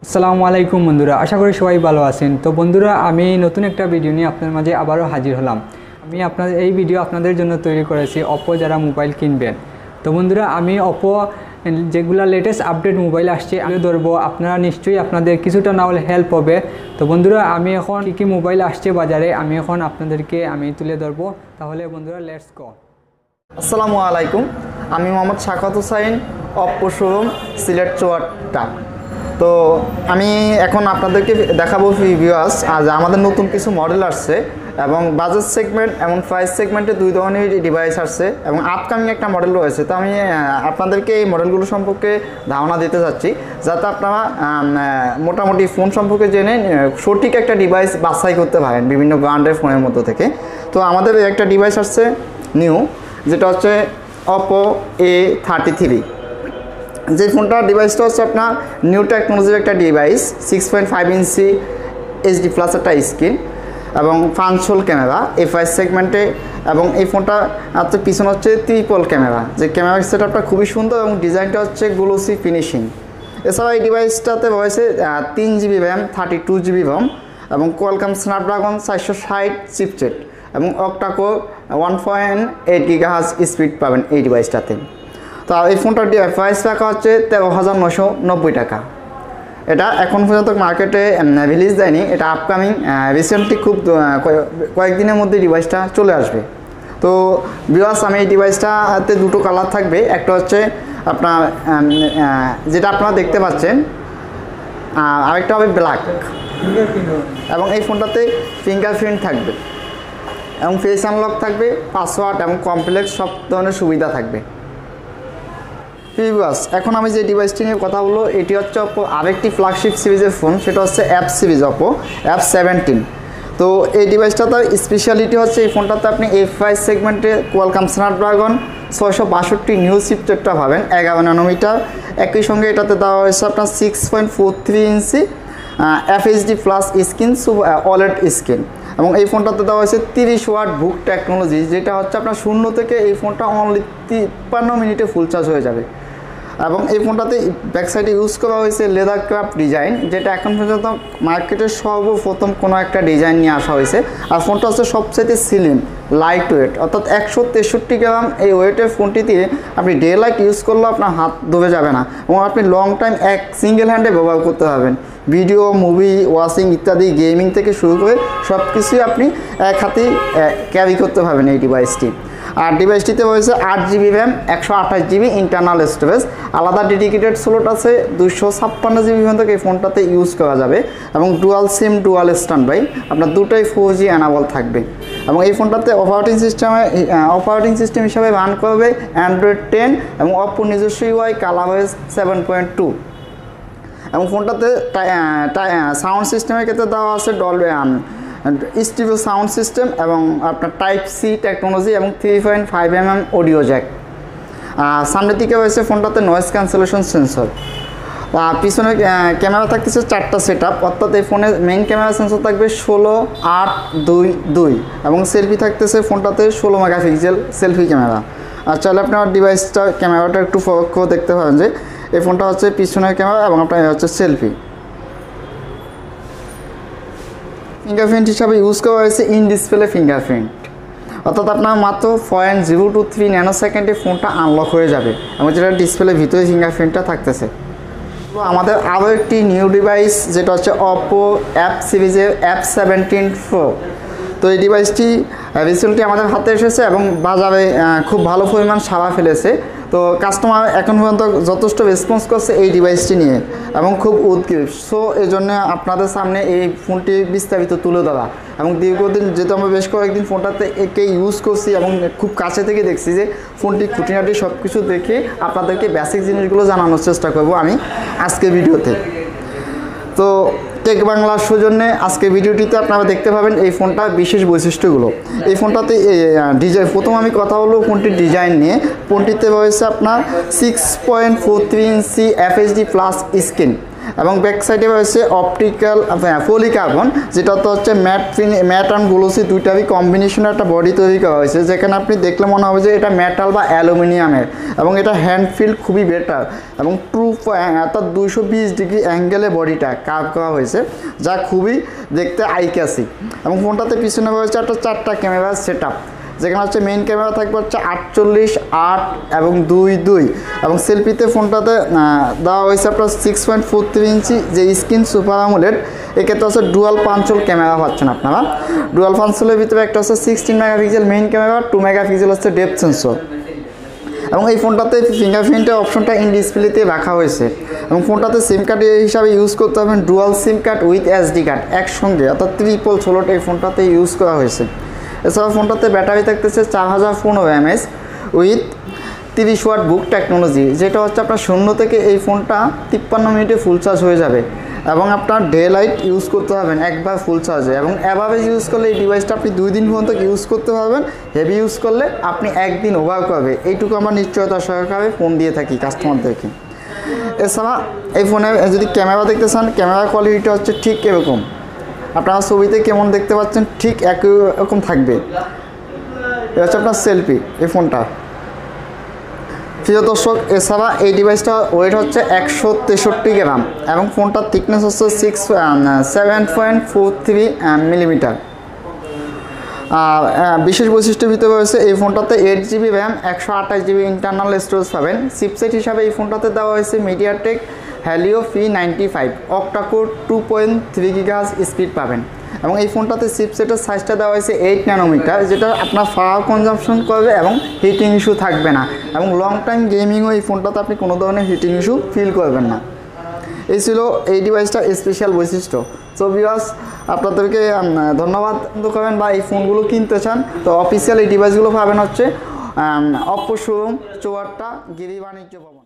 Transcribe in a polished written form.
আসসালামু আলাইকুম বন্ধুরা, আশা করি সবাই ভালো আছেন। তো বন্ধুরা, আমি নতুন একটা ভিডিও নিয়ে আপনার মাঝে আবারও হাজির হলাম। আমি এই ভিডিও আপনাদের জন্য তৈরি করেছি অপো যারা মোবাইল কিনবেন। তো বন্ধুরা, আমি অপো যেগুলো লেটেস্ট আপডেট মোবাইল আসছে আমি ধরবো, আপনারা নিশ্চয়ই আপনাদের কিছুটা না হলে হেল্প হবে। তো বন্ধুরা, আমি এখন কী কী মোবাইল আসছে বাজারে আমি এখন আপনাদেরকে তুলে ধরবো। তাহলে বন্ধুরা, লেটস গো। আসসালামু আলাইকুম, আমি মোহাম্মদ শাকাত হুসাইন, অপ্পো শোরুম সিলেট চুয়াড্ডা। তো আমি এখন আপনাদেরকে দেখাবো ভিউয়ার্স, আজ আমাদের নতুন কিছু মডেল আসছে এবং বাজেট সেগমেন্ট এবং প্রাইস সেগমেন্টে দুই ধরনের ডিভাইস আসছে এবং আপকামিং একটা মডেল রয়েছে। তো আমি আপনাদেরকে এই মডেলগুলো সম্পর্কে ধারণা দিতে চাচ্ছি, যাতে আপনারা মোটামুটি ফোন সম্পর্কে জেনে সঠিক একটা ডিভাইস বাছাই করতে পারেন বিভিন্ন ব্র্যান্ডের ফোনের মধ্যে থেকে। তো আমাদের একটা ডিভাইস আসছে নিউ, যেটা হচ্ছে Oppo A33। যে ফোনটা ডিভাইসটা হচ্ছে আপনার নিউ টেকনোলজির একটা ডিভাইস, 6.5 ইঞ্চি HD প্লাস একটা স্ক্রিন এবং পাঁচশোল ক্যামেরা এই প্রাইস সেগমেন্টে। এবং এই ফোনটা আপনার পিছনে হচ্ছে ট্রিপল ক্যামেরা, যে ক্যামেরা সেটআপটা খুবই সুন্দর এবং ডিজাইনটা হচ্ছে গ্লোসি ফিনিশিং। এছাড়া এই ডিভাইসটাতে রয়েছে 3GB র্যাম, 32GB রম এবং কোয়ালকম স্ন্যাপড্রাগন 460 চিপসেট এবং অক্টাকোর 1.8 GHz স্পিড পাবেন এই ডিভাইসটাতে। তো এই ফোনটার প্রাইস রাখা হচ্ছে 13,990 টাকা। এটা এখন পর্যন্ত মার্কেটে রিলিজ দেয়নি, এটা আপকামিং রিসেন্টলি খুব কয়েকদিনের মধ্যে ডিভাইসটা চলে আসবে। তো ভিউয়ার্স, আমি এই ডিভাইসটাতে দুটো কালার থাকবে, একটা হচ্ছে আপনার যেটা আপনারা দেখতে পাচ্ছেন, আরেকটা হবে ব্ল্যাক। এবং এই ফোনটাতে ফিঙ্গারপ্রিন্ট থাকবে এবং ফেস আনলক থাকবে, পাসওয়ার্ড এবং কমপ্লেক্স সব ধরনের সুবিধা থাকবে। ভিউয়ার্স, এখন আমি যে ডিভাইসটি নিয়ে কথা বলবো, এটি হচ্ছে অপো আরেকটি ফ্ল্যাগশিপ সিরিজের ফোন, সেটা হচ্ছে F সিরিজ, অপো F17। তো এই ডিভাইসটাতে স্পেশালিটি হচ্ছে এই ফোনটাতে আপনি প্রাইস সেগমেন্টে কোয়ালকম স্ন্যাপড্রাগন 662 নিউ চিপসেটটা পাবেন 11 ন্যানোমিটার। একই সঙ্গে এটাতে দেওয়া হয়েছে আপনার 6.43 ইঞ্চি FHD plus screen, OLED screen. এবং এই ফোনটাতে দেওয়া হয়েছে 30 ওয়াট বুক টেকনোলজি, যেটা হচ্ছে আপনার 0 থেকে এই ফোনটা অনলি 53 মিনিটে ফুল চার্জ হয়ে যাবে। এবং এই ফোনটাতে ব্যাক সাইডে ইউজ করা হয়েছে লেদার ক্রাফট ডিজাইন, যেটা এখন পর্যন্ত মার্কেটের সর্বপ্রথম কোনো একটা ডিজাইন নিয়ে আসা হয়েছে। আর ফোনটা হচ্ছে সবচাইতে স্লিম, লাইট ওয়েট, অর্থাৎ 163 গ্রাম এই ওয়েটের ফোনটি দিয়ে আপনি ডে লাইট ইউজ করলেও আপনার হাত ধরে যাবে না এবং আপনি লং টাইম সিঙ্গেল হ্যান্ডে ব্যবহার করতে পারবেন। ভিডিও, মুভি ওয়াচিং ইত্যাদি, গেমিং থেকে শুরু করে সব কিছুই আপনি এক হাতেই ক্যারি করতে পারবেন এই ডিভাইসটি। আর ডিভাইসটিতে রয়েছে 8GB RAM, 128GB internal storage, আলাদা ডেডিকেটেড স্লট আছে 256GB পর্যন্ত এই ফোনটাতে ইউজ করা যাবে এবং dual SIM, dual standby, আপনার দুটোই 4G অ্যানাবল থাকবে। এবং এই ফোনটাতে অপারেটিং সিস্টেম হিসাবে রান করবে Android 10 এবং অপো নিজস্ব UI ColorOS 7.2। এবং ফোনটাতে সাউন্ড সিস্টেমের ক্ষেত্রে দেওয়া আছে ডলবি স্টিরিও সাউন্ড সিস্টেম এবং আপনার Type-C টেকনোলজি এবং 3.5mm অডিও জ্যাক। সামনের দিকে রয়েছে ফোনটাতে নয়েজ ক্যান্সেলেশন সেন্সর। পিছনে ক্যামেরা থাকতেছে 4টা সেটআপ, অর্থাৎ এই ফোনের মেইন ক্যামেরা সেন্সর থাকবে 16, 8, 2, 2 এবং সেলফি থাকতেছে ফোনটাতে 16 মেগাপিক্সেল সেলফি ক্যামেরা। আর চাইলে আপনার ডিভাইসটা ক্যামেরাটা একটু ফরক করে দেখতে পাবেন যে এই ফোনটা হচ্ছে পিছনের ক্যামেরা এবং আপনার হচ্ছে সেলফি। ফিঙ্গারপ্রিন্ট হিসাবে ইউজ করা হয়েছে ইন ডিসপ্লে ফিঙ্গারপ্রিন্ট, অর্থাৎ আপনার মাত্র 0.023 ন্যানোসেকেন্ডে ফোনটা আনলক হয়ে যাবে এবং যেটা ডিসপ্লের ভিতরে ফিঙ্গারপ্রিন্টটা থাকতেছে। তো আমাদের আরও একটি নিউ ডিভাইস, যেটা হচ্ছে অপো F সিরিজের F17 Pro। তো এই ডিভাইসটি রিসেন্টলি আমাদের হাতে এসেছে এবং বাজারে খুব ভালো পরিমাণ সাড়া ফেলেছে। তো কাস্টমার এখন পর্যন্ত যথেষ্ট রেসপন্স করছে এই ডিভাইসটি নিয়ে এবং খুব উদ্গ্রীব। সো এই জন্য আপনাদের সামনে এই ফোনটি বিস্তারিত তুলে ধরা এবং দীর্ঘদিন যেহেতু আমরা বেশ কয়েকদিন ফোনটাতে একে ইউজ করছি এবং খুব কাছে থেকে দেখছি যে ফোনটি খুঁটিনাটি সব কিছু দেখে আপনাদেরকে বেসিক জিনিসগুলো জানানোর চেষ্টা করব আমি আজকের ভিডিওতে। তো টেক বাংলার সৌজন্যে আজকে ভিডিওটিতে আপনারা দেখতে পাবেন এই ফোনটার বিশেষ বৈশিষ্ট্যগুলো। এই ফোনটাতে ডিজাইন, প্রথম আমি কথা বলবো ফোনটির ডিজাইন নিয়ে। ফোনটিতে রয়েছে আপনার 6.43 ইঞ্চি FHD প্লাস স্ক্রিন এবং ব্যাক সাইডে রয়েছে অপটিক্যাল পলিকার্বন, যেটা তো হচ্ছে ম্যাট অ্যান্ড গ্লোসি দুইটারই কম্বিনেশনের একটা বডি তৈরি করা হয়েছে, যেখানে আপনি দেখলে মনে হবে যে এটা মেটাল বা অ্যালুমিনিয়ামের, এবং এটা হ্যান্ড ফিল খুবই বেটার এবং অর্থাৎ 220 ডিগ্রি অ্যাঙ্গেলে বডিটা কার্ভ করা হয়েছে, যা খুবই দেখতে আইক্যাসিক। এবং ফোনটাতে পিছনে রয়েছে একটা 4টা ক্যামেরা সেট আপ, যেখানে হচ্ছে মেইন ক্যামেরা থাকবে হচ্ছে 48, 8 এবং 2.2, এবং সেলফিতে ফোনটাতে দেওয়া হয়েছে আপনার 6.43 ইঞ্চি যে স্ক্রিন সুপার আমোলেড। এক্ষেত্রে হচ্ছে ডুয়াল পাঞ্চল ক্যামেরা পাচ্ছেন আপনারা। ডুয়াল পাঞ্চলের ভিতরে একটা হচ্ছে 16 মেগাপিক্সেল মেইন ক্যামেরা, 2 মেগাপিক্সেল হচ্ছে ডেপথ সেন্সর, এবং এই ফোনটাতে ফিঙ্গারপ্রিন্টের অপশনটা ইন ডিসপ্লেতে রাখা হয়েছে। এবং ফোনটাতে সিম কার্ড হিসাবে ইউজ করতে পারবেন dual SIM card with SD card একসঙ্গে, অর্থাৎ ট্রিপল স্লট এই ফোনটাতে ইউজ করা হয়েছে। এছাড়াও ফোনটাতে ব্যাটারি থাকতেছে 4015 mAh with 30 watt book technology, যেটা হচ্ছে আপনার 0 থেকে এই ফোনটা 53 মিনিটে ফুল চার্জ হয়ে যাবে, এবং আপনার ডে লাইট ইউজ করতে পারবেন একবার ফুল চার্জে, এবং অ্যাভারেজ ইউজ করলে এই ডিভাইসটা আপনি 2 দিন পর্যন্ত ইউজ করতে পারবেন। হেভি ইউজ করলে আপনি 1 দিন ওভার করবে, এইটুকু আমরা নিশ্চয়তা সহকারে ফোন দিয়ে থাকি কাস্টমারদেরকে। এছাড়া এই ফোনে যদি ক্যামেরা দেখতে চান, ক্যামেরা কোয়ালিটিটা হচ্ছে ঠিক এরকম, আপনারা ছবিতে কেমন দেখতে পাচ্ছেন ঠিক একই রকম থাকবে। এটা হচ্ছে আপনার সেলফি এই ফোনটা। প্রিয় দর্শক, এছাড়া এই ডিভাইসটা ওয়েট হচ্ছে 163 গ্রাম, এবং ফোনটার থিকনেস হচ্ছে 7.43 মিলিমিটার। আর বিশেষ বৈশিষ্ট্যের ভিতরে রয়েছে এই ফোনটাতে 8GB RAM, 128GB internal storage পাবেন। চিপসেট হিসাবে এই ফোনটাতে দেওয়া হয়েছে MediaTek Helio P95 octa-core 2.3 GHz speed পাবেন, এবং এই ফোনটাতে চিপসেটের সাইজটা দেওয়া হয়েছে 8 ন্যানোমিটার, যেটা আপনার পাওয়ার কনজাম্পশন করবে এবং হিটিং ইস্যু থাকবে না, এবং লং টাইম গেমিংও এই ফোনটাতে আপনি কোনো ধরনের হিটিং ইস্যু ফিল করবেন না। এই ছিল এই ডিভাইসটার স্পেশাল বৈশিষ্ট্য। সো ভিউয়ার্স, আপনাদেরকে ধন্যবাদ করবেন বা এই ফোনগুলো কিনতে চান তো অফিসিয়াল এই ডিভাইসগুলো পাবেন হচ্ছে অপ্পো শোরুম 54 গিরি বাণিজ্য ভবন।